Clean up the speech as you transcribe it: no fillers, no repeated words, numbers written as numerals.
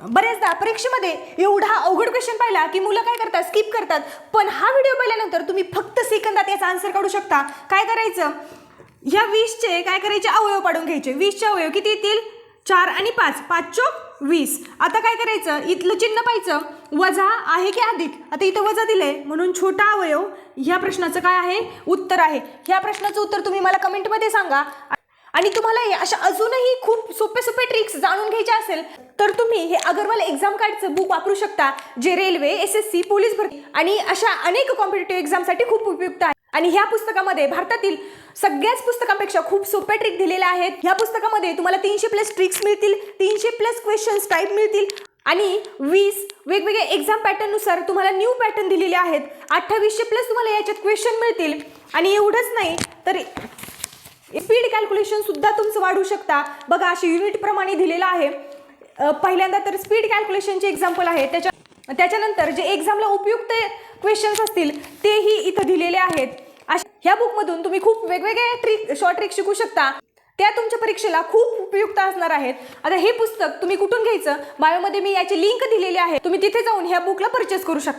बऱ्याचदा परीक्षेमध्ये एवढा अवघड क्वेश्चन पाहिला की मुलं काय करतात, स्किप करतात. पण हा व्हिडिओ पाहिल्यानंतर तुम्ही फक्त सेकंदात याचा आन्सर काढू शकता. काय करायचं, ह्या 20चे काय करायचे, अवयव पाडून घ्यायचे. 20चे अवयव किती येतील, 4 आणि 5, 5 चोक 20. आता काय करायचं, इथलं चिन्ह पाहायचं, वजा आहे की अधिक. आता इथं वजा दिलंय म्हणून छोटा अवयव ह्या प्रश्नाचं काय आहे, उत्तर आहे. ह्या प्रश्नाचं उत्तर तुम्ही मला कमेंटमध्ये सांगा. आणि तुम्हाला अशा अजूनही खूप सोपे सोपे ट्रिक्स जाणून घ्यायचे असेल तर तुम्ही हे अगरवाल एक्झाम कार्डचं बुक वापरू शकता, जे रेल्वे, SSC, पोलीस भरती आणि अशा अनेक कॉम्पिटिटिव्ह एक्झामसाठी खूप उपयुक्त आहे. आणि ह्या पुस्तकामध्ये भारतातील सगळ्याच पुस्तकांपेक्षा खूप सोप्या ट्रिक दिलेल्या आहेत. ह्या पुस्तकामध्ये तुम्हाला 300+ ट्रिक्स मिळतील, 300+ क्वेश्चन्स टाईप मिळतील आणि 20 वेगवेगळे एक्झाम पॅटर्न नुसार तुम्हाला न्यू पॅटर्न दिलेले आहेत. 2800+ तुम्हाला याच्यात क्वेश्चन मिळतील. आणि एवढंच नाही तर स्पीड कॅल्क्युलेशन सुद्धा तुमचं वाढू शकता. बघा अशी युनिट प्रमाणे दिलेलं आहे. पहिल्यांदा तर स्पीड कॅल्क्युलेशनचे एक्झाम्पल आहे, त्याच्यानंतर जे एक्झामला उपयुक्त क्वेश्चन्स असतील तेही इथं दिलेले आहेत. ह्या बुकमधून तुम्ही खूप वेगवेगळे शॉर्ट ट्रिक शिकू शकता, त्या तुमच्या परीक्षेला खूप उपयुक्त असणार आहेत. आता हे पुस्तक तुम्ही कुठून घ्यायचं, बायोमध्ये मी याची लिंक दिलेली आहे, तुम्ही तिथे जाऊन ह्या बुकला परचेस करू शकता.